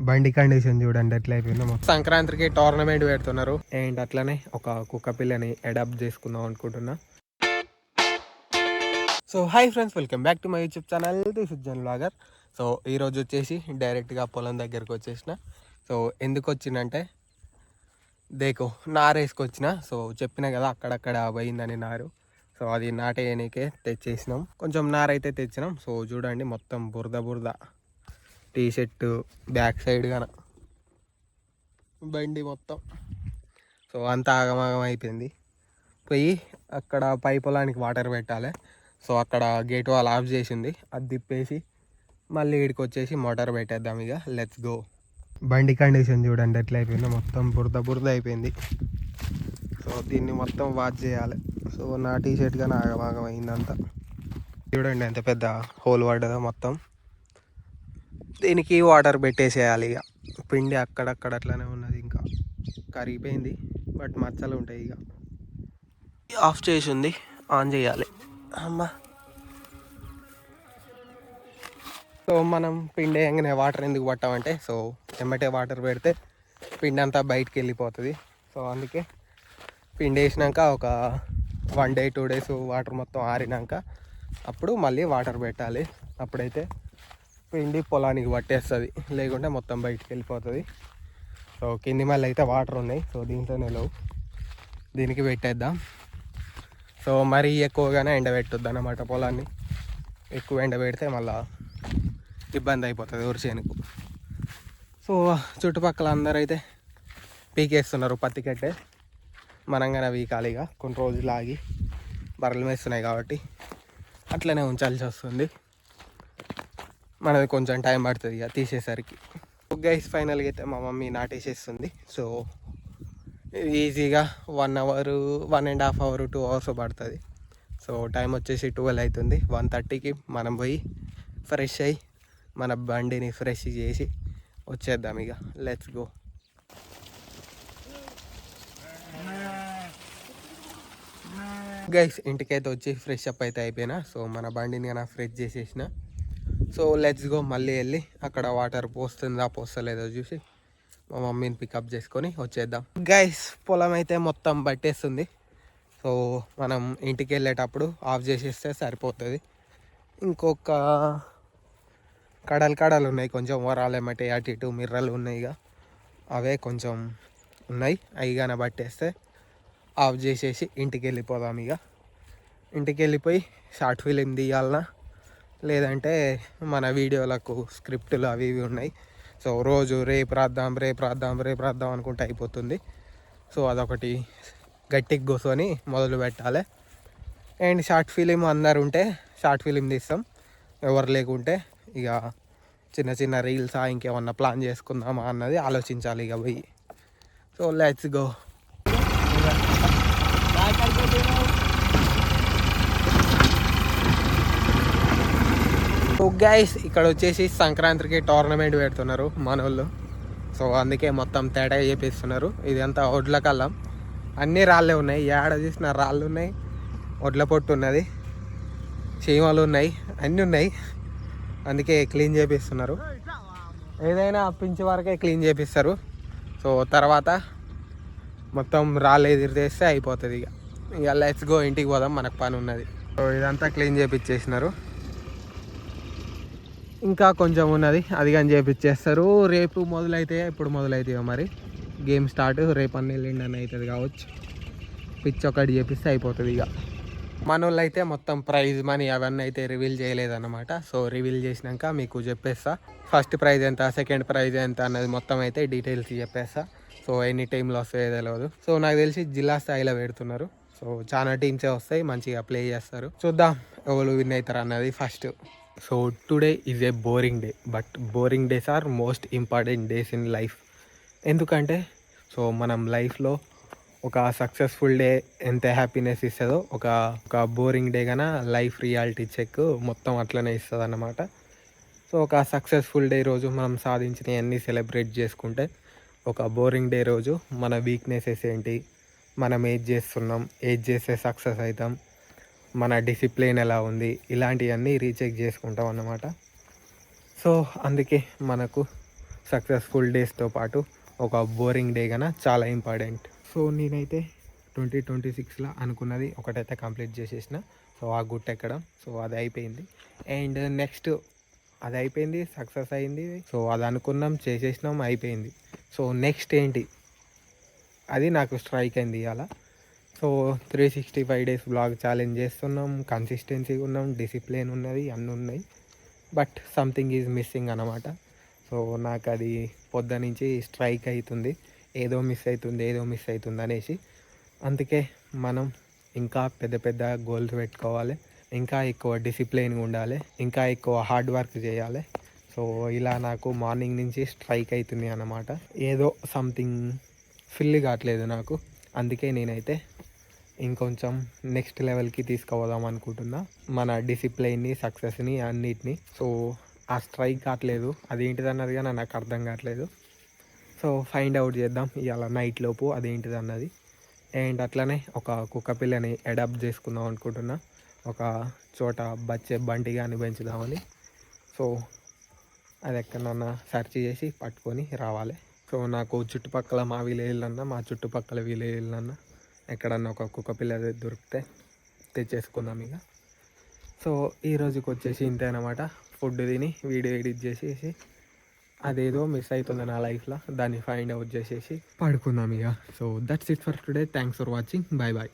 బండి కండిషన్ చూడండి ఎట్లా అయిపోయిందో. సంక్రాంతికి టోర్నమెంట్ పెడుతున్నారు అండ్ అట్లనే ఒక కుక్క పిల్లని అడాప్ట్ చేసుకుందాం అనుకుంటున్నా. So hi friends, welcome back to my YouTube channel this is Jan vlogger. So ఈరోజు వచ్చేసి డైరెక్ట్గా పొలం దగ్గరకు వచ్చేసిన. సో ఎందుకు వచ్చినంటే దేకో నారు వేసుకొచ్చిన. సో చెప్పిన కదా అక్కడక్కడ పోయిందని నారు. సో అది నాటేయనికే తెచ్చేసినాం. కొంచెం నారు అయితే తెచ్చినాం. సో చూడండి మొత్తం బురద బురద, టీ షర్టు బ్యాక్ సైడ్ గాన బండి మొత్తం. సో అంతా ఆగమాగం అయిపోయింది. పోయి అక్కడ పై పొలానికి వాటర్ పెట్టాలి. సో అక్కడ గేట్ వాల్ ఆఫ్ చేసింది, అది తిప్పేసి మళ్ళీ ఇక్కడికి వచ్చేసి మోటార్ పెట్టేద్దాం. ఇక లెట్స్ గో. బండి కండిషన్ చూడండి ఎట్లా అయిపోయిందో, మొత్తం బురద బురద అయిపోయింది. సో దీన్ని మొత్తం వాష్ చేయాలి. సో నా టీ షర్ట్ కానీ ఆగమాగం అయిందంతా. చూడండి ఎంత పెద్ద హోల్ పడ్డదో మొత్తం. దీనికి వాటర్ పెట్టేసేయాలి. ఇక పిండి అక్కడక్కడ అట్లనే ఉన్నది, ఇంకా కరిగిపోయింది బట్ మచ్చలు ఉంటాయి. ఇక ఆఫ్ చేసి ఉంది, ఆన్ చేయాలి. అమ్మా. సో మనం పిండి వేయగానే వాటర్ ఎందుకు పట్టామంటే, సో ఎమ్మటే వాటర్ పెడితే పిండి అంతా బయటికి వెళ్ళిపోతుంది. సో అందుకే పిండి వేసినాక ఒక 1 day 2 days వాటర్ మొత్తం ఆరినాక అప్పుడు మళ్ళీ వాటర్ పెట్టాలి. అప్పుడైతే పిండి పొలానికి పట్టేస్తుంది, లేకుంటే మొత్తం బయటికి వెళ్ళిపోతుంది. సో కింది మళ్ళీ అయితే వాటర్ ఉన్నాయి. సో దీంట్లోనే లేవు, దీనికి పెట్టేద్దాం. సో మరీ ఎక్కువగానే ఎండబెట్టొద్దు అన్నమాట పొలాన్ని. ఎక్కువ ఎండబెడితే మళ్ళీ ఇబ్బంది అయిపోతుంది ఊరిచేనుకు. సో చుట్టుపక్కల అందరూ అయితే పీకేస్తున్నారు పత్తి కట్టే. మనంగానే వీకాలి. ఇక కొన్ని రోజులు ఆగి, బర్రెలు వేస్తున్నాయి కాబట్టి అట్లనే ఉంచాల్సి వస్తుంది. మనది కొంచెం టైం పడుతుంది ఇక తీసేసరికి. గైస్ ఫైనల్గా అయితే మా మమ్మీ నాటేసేస్తుంది. సో ఈజీగా 1 hour 1.5 hour 2 hours పడుతుంది. సో టైం వచ్చేసి 12 అవుతుంది. 1:30కి మనం పోయి ఫ్రెష్ అయ్యి మన బండిని ఫ్రెష్ చేసి వచ్చేద్దాం. ఇక లెట్స్ గో. గైస్ ఇంటికైతే వచ్చి ఫ్రెష్ అప్ అయితే అయిపోయినా. సో మన బండిని కానీ ఫ్రెష్ చేసేసిన. So let's go. మళ్ళీ వెళ్ళి అక్కడ వాటర్ పోస్తుందా పోస్తలేదో చూసి మా మమ్మీని పికప్ చేసుకొని వచ్చేద్దాం. గైస్ పొలం అయితే మొత్తం పట్టేస్తుంది. సో మనం ఇంటికి వెళ్ళేటప్పుడు ఆఫ్ చేసేస్తే సరిపోతుంది. ఇంకొక కడలు ఉన్నాయి, కొంచెం వరాలు ఏమంటే అటు ఇటు మిర్రలు ఉన్నాయి. ఇక అవే కొంచెం ఉన్నాయి, అవి కానీ పట్టేస్తే ఆఫ్ చేసేసి ఇంటికి వెళ్ళిపోదాం. ఇక ఇంటికి వెళ్ళిపోయి షార్ట్ ఫిలిం తీయాలన్నా, లేదంటే మన వీడియోలకు స్క్రిప్టులు అవి ఇవి ఉన్నాయి. సో రోజు రేపు రాద్దాం అనుకుంటే అయిపోతుంది. సో అదొకటి గట్టిగా కూర్చొని మొదలు పెట్టాలి. అండ్ షార్ట్ ఫిలిం అందరు ఉంటే షార్ట్ ఫిలిం తీస్తాం, ఎవరు లేకుంటే ఇక చిన్న చిన్న రీల్సా ఇంకేమన్నా ప్లాన్ చేసుకుందామా అన్నది ఆలోచించాలి ఇక పోయి. So let's go. So guys ఇక్కడ వచ్చేసి సంక్రాంతికి టోర్నమెంట్ పెడుతున్నారు మన వాళ్ళు. సో అందుకే మొత్తం తేడా చేపిస్తున్నారు. ఇదంతా ఒడ్ల కల్లం, అన్నీ రాళ్ళే ఉన్నాయి. ఏడ చూసిన రాళ్ళు ఉన్నాయి, ఒడ్ల పొట్టు ఉన్నది, చీమలు ఉన్నాయి, అన్నీ ఉన్నాయి. అందుకే క్లీన్ చేపిస్తున్నారు. ఏదైనా పించి వరకే క్లీన్ చేపిస్తారు. సో తర్వాత మొత్తం రాళ్ళు ఎదిరితేస్తే అయిపోతుంది. ఇక లెట్స్ గో, ఇంటికి పోదాం, మనకు పని ఉన్నది. సో ఇదంతా క్లీన్ చేపిచ్చేసినారు. ఇంకా కొంచెం ఉన్నది, అది కానీ చేపిచ్చేస్తారు. రేపు మొదలైతే ఇప్పుడు మొదలవుతాయో మరి గేమ్ స్టార్ట్. రేపు అన్నీ ఎల్లుండి అవుతుంది కావచ్చు. పిచ్ ఒకటి చేపిస్తే అయిపోతుంది. ఇక మన వాళ్ళు అయితే మొత్తం ప్రైజ్ మనీ అవన్నీ అయితే రివీల్ చేయలేదన్నమాట. సో రివీల్ చేసినాక మీకు చెప్పేస్తా, ఫస్ట్ ప్రైజ్ ఎంత, సెకండ్ ప్రైజ్ ఎంత అన్నది మొత్తం అయితే డీటెయిల్స్ చెప్పేస్తా. సో ఎన్ని టైంలో వస్తాయో తెలియదు. సో నాకు తెలిసి జిల్లా స్థాయిలో పెడుతున్నారు. సో చాలా టీమ్సే వస్తాయి, మంచిగా ప్లే చేస్తారు. చూద్దాం ఎవరు విన్ అవుతారు అన్నది first. So today is a boring day, but boring days are most important days in life. ఎందుకంటే సో మనం లైఫ్లో ఒక సక్సెస్ఫుల్ డే ఎంత హ్యాపీనెస్ ఇస్తుందో, ఒక బోరింగ్ డే కన్నా లైఫ్ రియాలిటీ చెక్ మొత్తం అట్లనే ఇస్తుంది అన్నమాట. సో ఒక సక్సెస్ఫుల్ డే రోజు మనం సాధించినవన్నీ సెలబ్రేట్ చేసుకుంటే, ఒక బోరింగ్ డే రోజు మన వీక్నెసెస్ ఏంటి, మనం ఏది చేస్తున్నాం, ఏది చేస్తే సక్సెస్ అవుతాం, మన డిసిప్లిన్ ఎలా ఉంది, ఇలాంటివన్నీ రీచెక్ చేసుకుంటాం అన్నమాట. సో అందుకే మనకు సక్సెస్ఫుల్ డేస్తో పాటు ఒక బోరింగ్ డే కన్నా చాలా ఇంపార్టెంట్. సో నేనైతే 2026లో అనుకున్నది ఒకటైతే కంప్లీట్ చేసేసిన. సో ఆ గుట్ట ఎక్కడం, సో అది అయిపోయింది. అండ్ నెక్స్ట్ అది అయిపోయింది, సక్సెస్ అయింది. సో అది అనుకున్నాం, చేసేసినాం, అయిపోయింది. సో నెక్స్ట్ ఏంటి, అది నాకు స్ట్రైక్ అయింది ఇవాళ. సో 365 డేస్ బ్లాగ్ ఛాలెంజ్ చేస్తున్నాం, కన్సిస్టెన్సీ ఉన్నాం, డిసిప్లిన్ ఉన్నది, అన్నీ ఉన్నాయి. బట్ సంథింగ్ ఈజ్ మిస్సింగ్ అన్నమాట. సో నాకు అది పొద్దు నుంచి స్ట్రైక్ అవుతుంది, ఏదో మిస్ అవుతుంది అనేసి. అందుకే మనం ఇంకా పెద్ద పెద్ద గోల్స్ పెట్టుకోవాలి, ఇంకా ఎక్కువ డిసిప్లిన్గా ఉండాలి, ఇంకా ఎక్కువ హార్డ్ వర్క్ చేయాలి. సో ఇలా నాకు మార్నింగ్ నుంచి స్ట్రైక్ అవుతుంది అన్నమాట. ఏదో సంథింగ్ ఫిల్ కావట్లేదు నాకు. అందుకే నేనైతే ఇంకొంచెం నెక్స్ట్ లెవెల్కి తీసుకుపోదాం అనుకుంటున్నా మన డిసిప్లైన్ని, సక్సెస్ని, అన్నిటిని. సో ఆ స్ట్రైక్ కావట్లేదు, అదేంటిది అన్నది కానీ నాకు అర్థం కావట్లేదు. సో ఫైండ్ అవుట్ చేద్దాం ఇవాళ నైట్ లోపు అదేంటిది అన్నది. అండ్ అట్లనే ఒక కుక్క పిల్లని అడాప్ట్ చేసుకుందాం అనుకుంటున్నా, ఒక చోట బంటి కానీ పెంచుదామని. సో అది ఎక్కడన్నా సెర్చ్ చేసి పట్టుకొని రావాలి. సో నాకు చుట్టుపక్కల మా విలేజ్లన్నా, మా చుట్టుపక్కల విలేజ్లన్నా ఎక్కడన్నా ఒక కుక్క పిల్ల దొరికితే తెచ్చేసుకుందాం ఇక. సో ఈ రోజుకి వచ్చేసి ఇంతే అనమాట. ఫుడ్ తిని వీడియో ఎడిట్ చేసేసి అదేదో మిస్ అవుతుంది నా లైఫ్లో, దాన్ని ఫైండ్ అవుట్ చేసేసి పడుకుందాం ఇక. So that's it for today. Thanks for watching. Bye bye.